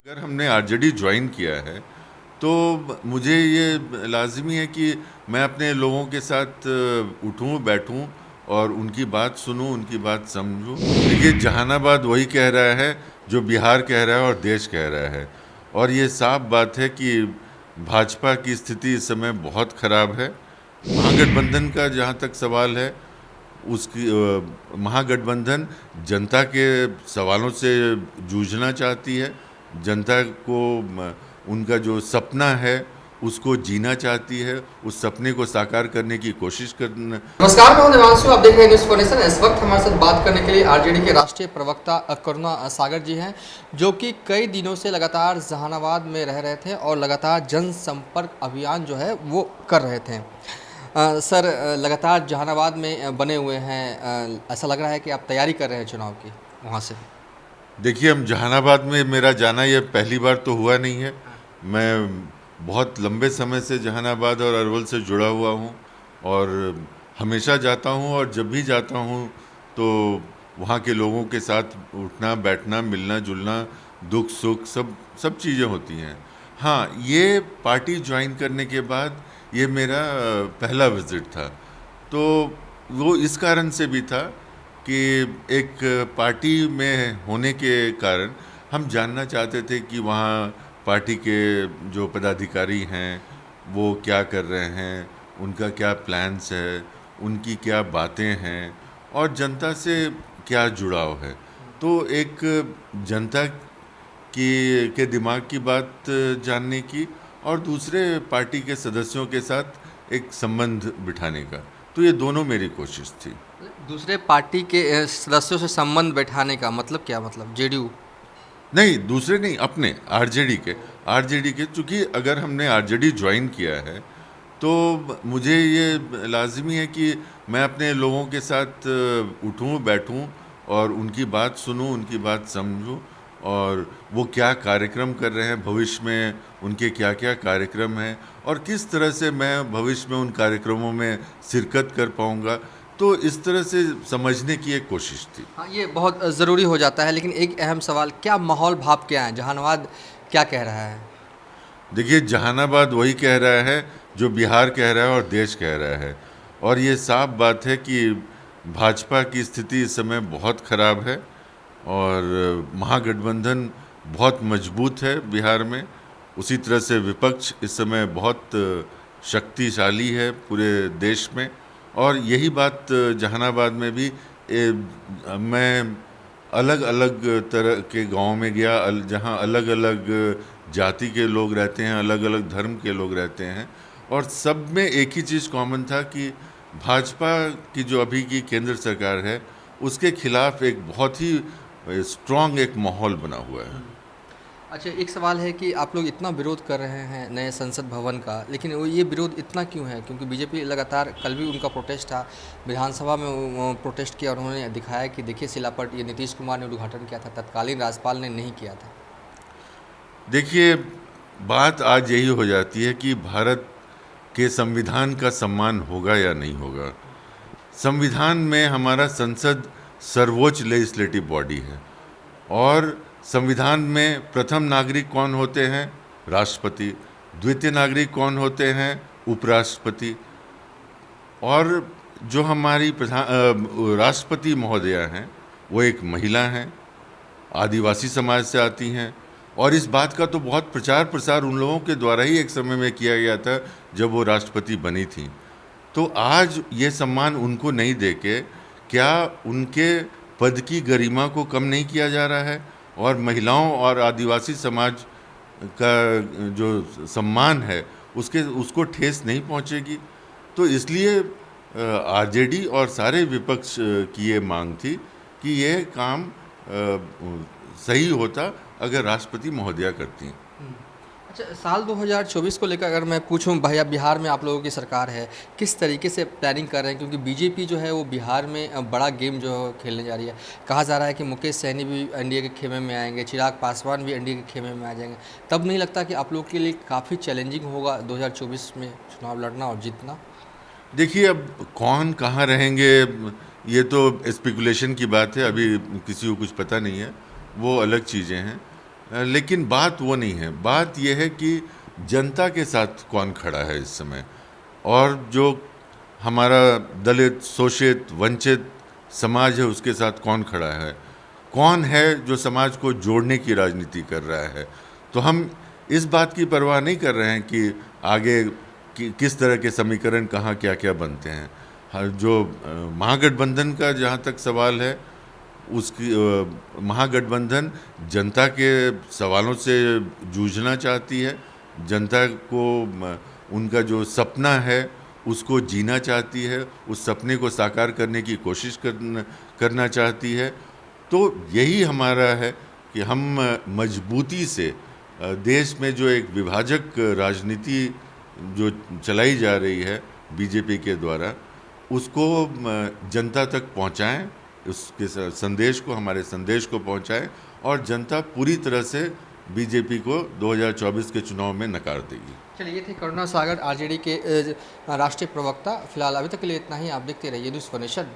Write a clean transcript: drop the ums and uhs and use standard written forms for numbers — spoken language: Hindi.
अगर हमने आरजेडी ज्वाइन किया है तो मुझे ये लाज़मी है कि मैं अपने लोगों के साथ उठूं बैठूं और उनकी बात सुनूं, उनकी बात समझूं। देखिए, जहानाबाद वही कह रहा है जो बिहार कह रहा है और देश कह रहा है। और ये साफ बात है कि भाजपा की स्थिति इस समय बहुत ख़राब है। महागठबंधन का जहाँ तक सवाल है, उसकी महागठबंधन जनता के सवालों से जूझना चाहती है। जनता को उनका जो सपना है उसको जीना चाहती है, उस सपने को साकार करने की कोशिश करना। नमस्कार, मैं हूं देवांशु। आप देख रहे हैं न्यूज़ फॉर नेशन। इस वक्त हमारे साथ बात करने के लिए आरजेडी के राष्ट्रीय प्रवक्ता करुणा सागर जी हैं, जो कि कई दिनों से लगातार जहानाबाद में रह रहे थे और लगातार जनसंपर्क अभियान जो है वो कर रहे थे। सर, लगातार जहानाबाद में बने हुए हैं, ऐसा लग रहा है कि आप तैयारी कर रहे हैं चुनाव की वहाँ से। देखिए, हम जहानाबाद में मेरा जाना ये पहली बार तो हुआ नहीं है। मैं बहुत लंबे समय से जहानाबाद और अरवल से जुड़ा हुआ हूँ और हमेशा जाता हूँ, और जब भी जाता हूँ तो वहाँ के लोगों के साथ उठना बैठना, मिलना जुलना, दुख सुख सब सब चीज़ें होती हैं। हाँ, ये पार्टी ज्वाइन करने के बाद ये मेरा पहला विज़िट था। तो वो इस कारण से भी था कि एक पार्टी में होने के कारण हम जानना चाहते थे कि वहाँ पार्टी के जो पदाधिकारी हैं वो क्या कर रहे हैं, उनका क्या प्लान्स है, उनकी क्या बातें हैं और जनता से क्या जुड़ाव है। तो एक जनता के दिमाग की बात जानने की और दूसरे पार्टी के सदस्यों के साथ एक संबंध बिठाने का, तो ये दोनों मेरी कोशिश थी। दूसरे पार्टी के सदस्यों से संबंध बैठाने का मतलब क्या? मतलब जेडीयू? नहीं, दूसरे नहीं, अपने आरजेडी के, चूँकि अगर हमने आरजेडी ज्वाइन किया है तो मुझे ये लाज़मी है कि मैं अपने लोगों के साथ उठूं बैठूं और उनकी बात सुनूं, उनकी बात समझूं, और वो क्या कार्यक्रम कर रहे हैं भविष्य में, उनके क्या क्या कार्यक्रम हैं और किस तरह से मैं भविष्य में उन कार्यक्रमों में शिरकत कर पाऊंगा। तो इस तरह से समझने की एक कोशिश थी। हाँ, ये बहुत ज़रूरी हो जाता है, लेकिन एक अहम सवाल, क्या माहौल भाप क्या है? जहानाबाद क्या कह रहा है? देखिए, जहानाबाद वही कह रहा है जो बिहार कह रहा है और देश कह रहा है। और ये साफ बात है कि भाजपा की स्थिति इस समय बहुत ख़राब है और महागठबंधन बहुत मजबूत है बिहार में। उसी तरह से विपक्ष इस समय बहुत शक्तिशाली है पूरे देश में। और यही बात जहानाबाद में भी मैं अलग अलग तरह के गांव में गया, जहां अलग अलग जाति के लोग रहते हैं, अलग अलग धर्म के लोग रहते हैं, और सब में एक ही चीज़ कॉमन था कि भाजपा की जो अभी की केंद्र सरकार है उसके खिलाफ एक बहुत ही स्ट्रांग एक माहौल बना हुआ है। अच्छा, एक सवाल है कि आप लोग इतना विरोध कर रहे हैं नए संसद भवन का, लेकिन वो ये विरोध इतना क्यों है? क्योंकि बीजेपी लगातार, कल भी उनका प्रोटेस्ट था, विधानसभा में वो प्रोटेस्ट किया और उन्होंने दिखाया कि देखिए शिलापट ये नीतीश कुमार ने उद्घाटन किया था, तत्कालीन राज्यपाल ने नहीं किया था। देखिए, बात आज यही हो जाती है कि भारत के संविधान का सम्मान होगा या नहीं होगा। संविधान में हमारा संसद सर्वोच्च लेजिस्लेटिव बॉडी है, और संविधान में प्रथम नागरिक कौन होते हैं? राष्ट्रपति। द्वितीय नागरिक कौन होते हैं? उपराष्ट्रपति। और जो हमारी राष्ट्रपति महोदया हैं वो एक महिला हैं, आदिवासी समाज से आती हैं। और इस बात का तो बहुत प्रचार प्रसार उन लोगों के द्वारा ही एक समय में किया गया था जब वो राष्ट्रपति बनी थी। तो आज ये सम्मान उनको नहीं देके क्या उनके पद की गरिमा को कम नहीं किया जा रहा है? और महिलाओं और आदिवासी समाज का जो सम्मान है उसको ठेस नहीं पहुंचेगी। तो इसलिए आरजेडी और सारे विपक्ष की ये मांग थी कि ये काम सही होता अगर राष्ट्रपति महोदया करती। अच्छा, साल 2024 को लेकर अगर मैं पूछूं, भैया बिहार में आप लोगों की सरकार है, किस तरीके से प्लानिंग कर रहे हैं? क्योंकि बीजेपी जो है वो बिहार में बड़ा गेम जो खेलने जा रही है। कहा जा रहा है कि मुकेश सहनी भी एनडीए के खेमे में आएंगे, चिराग पासवान भी एनडीए के खेमे में आ जाएंगे। तब नहीं लगता कि आप लोग के लिए काफ़ी चैलेंजिंग होगा 2024 में चुनाव लड़ना और जीतना? देखिए, अब कौन कहाँ रहेंगे ये तो स्पेकुलेशन की बात है, अभी किसी को कुछ पता नहीं है, वो अलग चीज़ें हैं। लेकिन बात वो नहीं है। बात यह है कि जनता के साथ कौन खड़ा है इस समय, और जो हमारा दलित, शोषित, वंचित समाज है उसके साथ कौन खड़ा है, कौन है जो समाज को जोड़ने की राजनीति कर रहा है। तो हम इस बात की परवाह नहीं कर रहे हैं कि आगे किस तरह के समीकरण कहाँ क्या क्या बनते हैं। हर जो महागठबंधन का जहाँ तक सवाल है, उसकी महागठबंधन जनता के सवालों से जूझना चाहती है, जनता को उनका जो सपना है उसको जीना चाहती है, उस सपने को साकार करने की कोशिश करना चाहती है। तो यही हमारा है कि हम मजबूती से देश में जो एक विभाजक राजनीति जो चलाई जा रही है बीजेपी के द्वारा, उसको जनता तक पहुंचाएं, उसके संदेश को, हमारे संदेश को पहुंचाएं, और जनता पूरी तरह से बीजेपी को 2024 के चुनाव में नकार देगी। चलिए, ये थे करुणा सागर, आरजेडी के राष्ट्रीय प्रवक्ता। फिलहाल अभी तक के लिए इतना ही। आप देखते रहिए न्यूज़ फॉर नेशन।